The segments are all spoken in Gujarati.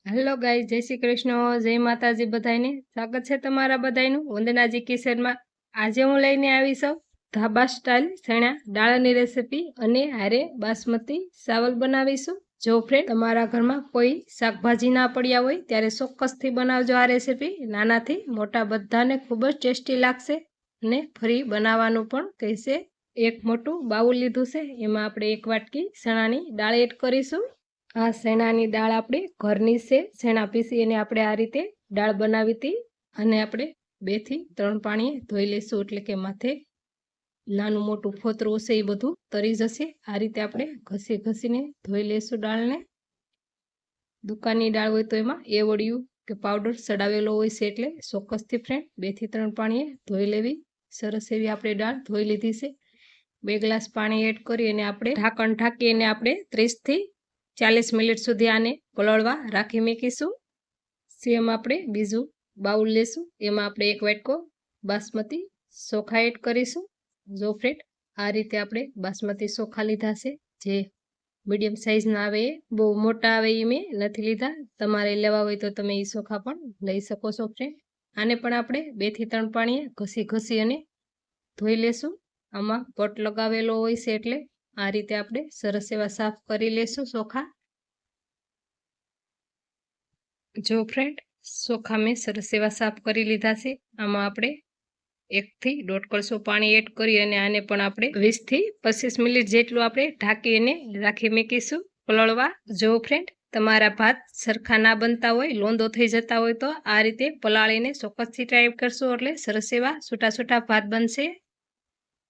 હેલો ગાઈસ, જય શ્રી કૃષ્ણ, જય માતાજી બધાને. સ્વાગત છે તમારા બધાનું વંદનાજી કિચનમાં. આજે હું લઈને આવી છું ધાબા સ્ટાઇલ ચણા દાળની રેસીપી અને હારે બાસમતી ચાવલ બનાવીશું. જો ફ્રેન્ડ તમારા ઘરમાં કોઈ શાકભાજી ના પડ્યા હોય ત્યારે ચોક્કસથી બનાવજો આ રેસીપી. નાનાથી મોટા બધાને ખૂબ જ ટેસ્ટી લાગશે અને ફરી બનાવવાનું પણ કહેશે. એક મોટું બાઉલ લીધું છે, એમાં આપણે 1 વાટકી ચણાની દાળ એડ કરીશું. આ શેણાની દાળ આપણે ઘરની છે, શેણા પીસી અને આપણે આ રીતે દાળ બનાવી હતી અને આપણે 2 થી 3 પાણીએ ધોઈ લઈશું, એટલે કે માથે નાનું મોટું ફોતરું હશે એ બધું તરી જશે. આ રીતે આપણે ઘસીને ધોઈ લઈશું દાળને. દુકાનની દાળ હોય તો એમાં વડિયું કે પાવડર ચડાવેલો હોય છે, એટલે ચોક્કસથી ફ્રેન્ડ 2 થી 3 પાણીએ ધોઈ લેવી. સરસ એવી આપણે દાળ ધોઈ લીધી છે. 2 ગ્લાસ પાણી એડ કરી અને આપણે ઢાંકણ ઢાંકી અને આપણે 30 થી 40 મિનિટ સુધી આને પલળવા રાખી મૂકીશું. સેમ આપણે બીજું બાઉલ લેશું, એમાં આપણે 1 વાટકો બાસમતી ચોખા એડ કરીશું. જો ફ્રેન્ડ આ રીતે આપણે બાસમતી ચોખા લીધા છે, જે મીડિયમ સાઇઝના આવે, બહુ મોટા આવે એ મેં નથી લીધા. તમારે લેવા હોય તો તમે એ ચોખા પણ લઈ શકો છો ફ્રેન્ડ. આને પણ આપણે 2 થી 3 પાણીએ ઘસી અને ધોઈ લેશું. આમાં પટ લગાવેલો હોય છે, એટલે આ રીતે આપણે સરસ એવા સાફ કરી લેશું ચોખા. જો ફ્રેન્ડ ચોખા મેં સરસ એવા સાફ કરી લીધા છે. આમાં આપણે 1 થી 1.5 કળશો પાણી એડ કરી અને આને પણ આપણે 20 થી 25 મિનિટ જેટલું આપણે ઢાંકી અને રાખી મૂકીશું પલળવા. જો ફ્રેન્ડ તમારા ભાત સરખા ના બનતા હોય, લોંદો થઈ જતા હોય, તો આ રીતે પલાળીને ચોક્કસથી ટ્રાય કરશો, એટલે સરસ એવા છૂટા ભાત બનશે.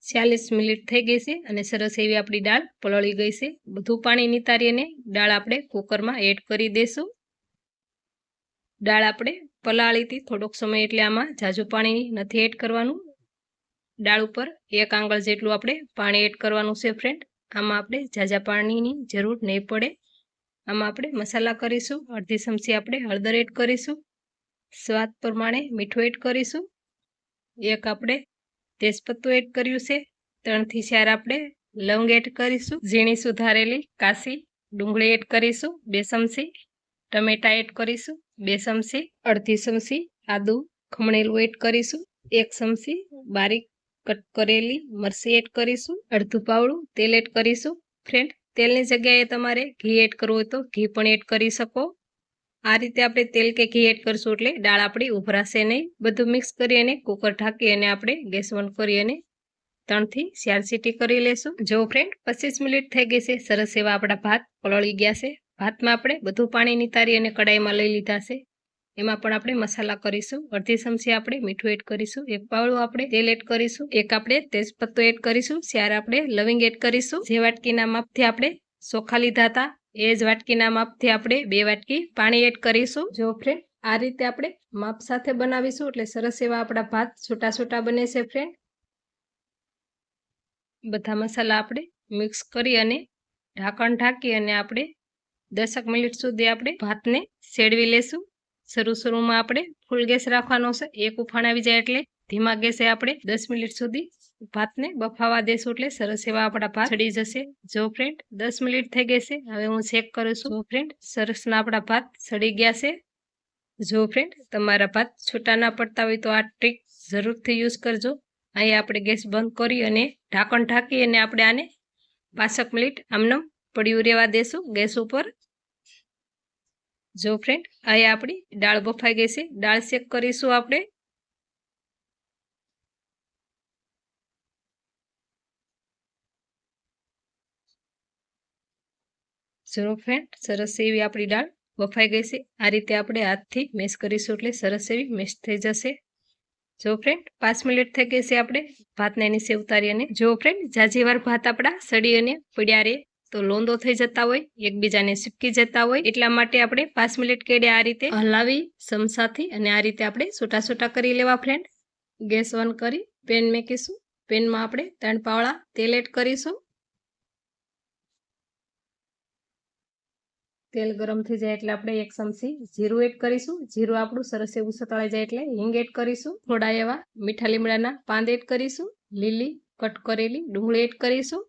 40 મિનિટ થઈ ગઈ છે અને સરસ એવી આપણી દાળ પલળી ગઈ છે. બધું પાણી નિતારી અને દાળ આપણે કુકરમાં એડ કરી દઈશું. દાળ આપણે પલાળી હતી થોડોક સમય, એટલે આમાં ઝાઝું પાણી નથી એડ કરવાનું. દાળ ઉપર 1 આંગળ જેટલું આપણે પાણી એડ કરવાનું છે ફ્રેન્ડ. આમાં આપણે ઝાઝા પાણીની જરૂર નહીં પડે. આમાં આપણે મસાલા કરીશું. અડધી ચમચી આપણે હળદર એડ કરીશું. સ્વાદ પ્રમાણે મીઠું એડ કરીશું. 1 આપણે તેજપત્તું એડ કર્યું છે. 3 થી 4 આપણે લવંગ એડ કરીશું. ઝીણી સુધારેલી કાશી ડુંગળી એડ કરીશું. 2 ચમચી ટમેટા એડ કરીશું. 2 ચમચી, અડધી ચમચી આદુ ખમણેલું એડ કરીશું. 1 ચમચી બારીક કટ કરેલી મરચી એડ કરીશું. અડધું પાવડું તેલ એડ કરીશું. ફ્રેન્ડ તેલની જગ્યાએ તમારે ઘી એડ કરવું હોય તો ઘી પણ એડ કરી શકો. આ રીતે આપણે તેલ કે ઘી એડ કરશું એટલે દાળ આપણી ઉભરાશે નહીં. બધું મિક્સ કરી અને કુકર ઢાંકી અને આપણે ગેસ બંધ કરી અને 3 થી 4 સીટી કરી લેશું. જો ફ્રેન્ડ 25 મિનિટ થઈ ગઈ છે. સરસ એવા આપણા ભાત પલળી ગયા છે. ભાતમાં આપણે બધું પાણી નિતારી અને કડાઈમાં લઈ લીધા છે. એમાં પણ આપણે મસાલા કરીશું. અડધી ચમચી આપણે મીઠું એડ કરીશું. 1 પાવડું આપણે તેલ એડ કરીશું. 1 આપણે તેજપત્તું એડ કરીશું. 4 આપણે લવિંગ એડ કરીશું. જે વાટકીના માપથી આપણે ચોખા લીધા હતા એ જ વાટકીના માપથી આપણે 2 વાટકી પાણી એડ કરીશું. જો ફ્રેન્ડ આ રીતે આપણે માપ સાથે બનાવીશું એટલે સરસ એવા આપણા ભાત છૂટા બને છે ફ્રેન્ડ. બધા મસાલા આપણે મિક્સ કરી અને ઢાંકણ ઢાંકી અને આપણે 10 મિનિટ સુધી આપણે ભાતને શેડવી લેશું. શરૂમાં આપણે ફૂલ ગેસ રાખવાનો છે. 1 ઉફાણ આવી જાય એટલે ધીમા ગેસે આપણે 10 મિનિટ સુધી ભાતને બફાવા દેશું, એટલે સરસ એવા આપણા ભાત ચડી જશે. જો ફ્રેન્ડ 10 મિનિટ થઈ ગઈ છે. હવે હું ચેક કરું છું. જો ફ્રેન્ડ સરસના આપણા ભાત ચડી ગયા છે. જો ફ્રેન્ડ તમારા ભાત છૂટા ના પડતા હોય તો આ ટ્રીક જરૂરથી યુઝ કરજો. અહીંયા આપણે ગેસ બંધ કરી અને ઢાંકણ ઢાંકી અને આપણે આને 5 મિનિટ આમનો પડ્યું રહેવા દેશું ગેસ ઉપર. જો ફ્રેન્ડ અહીંયા આપણી દાળ બફાઈ ગઈ છે. દાળ ચેક કરીશું આપણે. જો ફ્રેન્ડ સરસ એવી આપણી દાળ બફાઈ ગઈ છે. આ રીતે આપણે હાથથી મેશ કરીશું એટલે સરસ એવી મેશ થઈ જશે. જો ફ્રેન્ડ 5 મિનિટ થઈ ગઈ છે. આપણે ભાતને નીચે ઉતારી અને જો ફ્રેન્ડ જાજી વાર ભાત આપણા સડી અને પડ્યા રહે તો લોંદો થઈ જતા હોય, એકબીજાને ચીપકી જતા હોય, એટલા માટે આપણે 5 મિનિટ કેડે આ રીતે હલાવી ચમચાથી અને આ રીતે આપણે છૂટા કરી લેવા ફ્રેન્ડ. ગેસ ઓન કરી પેન મૂકીશું. પેનમાં આપણે 3 પાવડા તેલ એડ કરીશું. તેલ ગરમ થઈ જાય એટલે આપણે 1 ચમચી જીરું એડ કરીશું. જીરું આપણું સરસ એવું સતળાઈ જાય એટલે હિંગ એડ કરીશું. થોડા એવા મીઠા લીમડાના પાન એડ કરીશું. લીલી કટ કરેલી ડુંગળી એડ કરીશું.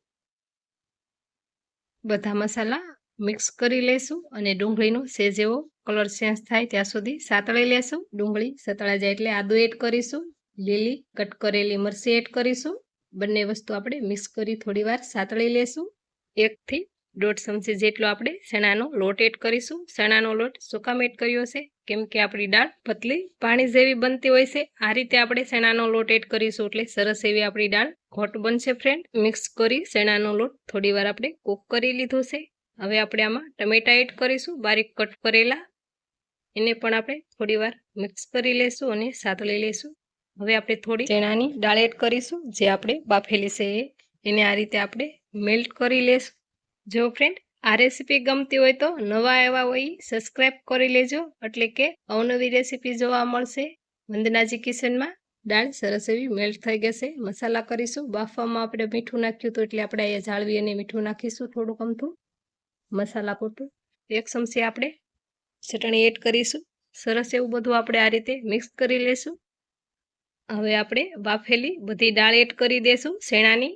બધા મસાલા મિક્સ કરી લેશું અને ડુંગળીનો સેજ એવો કલર ચેન્જ થાય ત્યાં સુધી સાતળી લેશું. ડુંગળી સતળાઈ જાય એટલે આદુ એડ કરીશું, લીલી કટ કરેલી મરચી એડ કરીશું. બંને વસ્તુ આપણે મિક્સ કરી થોડી વાર સાતળી લેશું. 1 થી 1.5 ચમચી જેટલો આપણે ચણાનો લોટ એડ કરીશું. ચણાનો લોટ શું કામ એડ કર્યો છે? કેમ કે આપણી દાળ પતલી પાણી જેવી બનતી હોય છે. આ રીતે આપણે ચણાનો લોટ એડ કરીશું એટલે સરસ એવી આપણી દાળ ઘોટ બનશે. ફ્રેન્ડ, મિક્સ કરી ચણાનો લોટ થોડી વાર આપણે કૂક કરી લીધો છે. હવે આપણે આમાં ટમેટા એડ કરીશું, બારીક કટ કરેલા. એને પણ આપણે થોડી વાર મિક્સ કરી લેશું અને સાતળી લેશું. હવે આપણે થોડી ચણાની દાળ એડ કરીશું, જે આપણે બાફેલી છે એને આ રીતે આપણે મેલ્ટ કરી લેશું. જો ફ્રેન્ડ, આ રેસીપી ગમતી હોય તો નવા આવ્યા હોય સબસ્ક્રાઈબ કરી લેજો, એટલે કે અવનવી રેસીપી જોવા મળશે. વંદનાજી કિચનમાં દાળ સરસ એવી મેલ્ટ થઈ ગઈ. મસાલા કરીશું. બાફવામાં આપણે મીઠું નાખ્યું હતું એટલે આપણે અહીંયા જાળવી અને મીઠું નાખીશું થોડુંક અમથું મસાલા પૂરતું. 1 ચમચી આપણે ચટણી એડ કરીશું. સરસ એવું બધું આપણે આ રીતે મિક્સ કરી લેશું. હવે આપણે બાફેલી બધી દાળ એડ કરી દેશું ચણાની.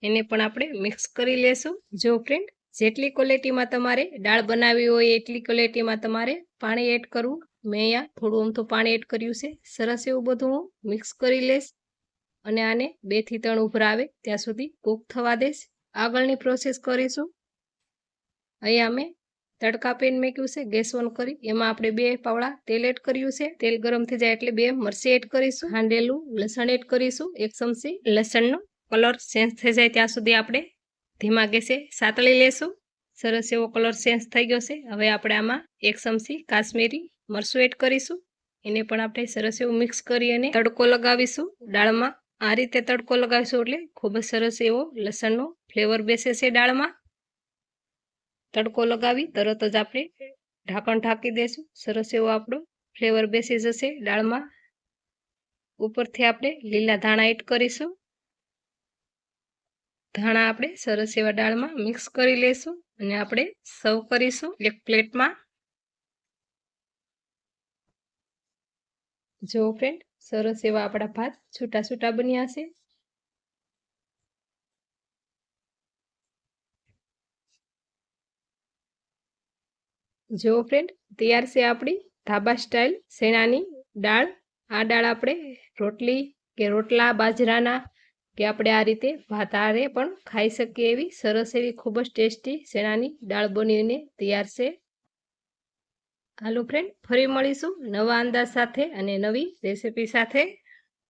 એને પણ આપણે મિક્સ કરી લેશું. જો ફ્રેન્ડ, જેટલી ક્વોલિટીમાં તમારે દાળ બનાવવી હોય એટલી ક્વોલિટીમાં તમારે પાણી એડ કરવું. મેં અહીંયા થોડું અમથું પાણી એડ કર્યું છે. સરસ એવું બધું હું મિક્સ કરી લઈશ અને આને 2 થી 3 ઉભરા આવે ત્યાં સુધી કૂક થવા દઈશ. આગળની પ્રોસેસ કરીશું. અહીંયા અમે તડકા પેન મૂક્યું છે, ગેસ ઓન કરી એમાં આપણે 2 પાવડા તેલ એડ કર્યું છે. તેલ ગરમ થઈ જાય એટલે 2 મરચી એડ કરીશું. હાંડેલું લસણ એડ કરીશું 1 ચમચી. લસણનો કલર ચેન્જ થઈ જાય ત્યાં સુધી આપણે ધીમા ગેસે સાતળી લેશું. સરસ એવો કલર ચેન્જ થઈ ગયો છે. હવે આપણે આમાં 1 ચમચી કાશ્મીરી મરચું એડ કરીશું. એને પણ આપણે સરસ એવું મિક્સ કરી અને તડકો લગાવીશું દાળમાં. આ રીતે તડકો લગાવીશું એટલે ખૂબ જ સરસ એવો લસણનો ફ્લેવર બેસે છે દાળમાં. તડકો લગાવી તરત જ આપણે ઢાંકણ ઢાંકી દઈશું. સરસ એવો આપણો ફ્લેવર બેસી જશે દાળમાં. ઉપરથી આપણે લીલા ધાણા એડ કરીશું. ધાણા આપણે સરસ એવા દાળમાં મિક્સ કરી લેશું અને આપણે સર્વ કરીશું એક પ્લેટમાં. જો ફ્રેન્ડ, સરસ એવા આપણા ભાત છૂટા છૂટા બન્યા છે. જો ફ્રેન્ડ, તૈયાર છે આપણી ધાબા સ્ટાઇલ ચણાની દાળ. આ દાળ આપણે રોટલી કે રોટલા બાજરાના કે આપણે આ રીતે ભાત હારે પણ ખાઈ શકીએ એવી સરસ એવી ખૂબ જ ટેસ્ટી ચણાની દાળ બનીને તૈયાર છે. હાલો ફ્રેન્ડ, ફરી મળીશું નવા અંદાજ સાથે અને નવી રેસીપી સાથે.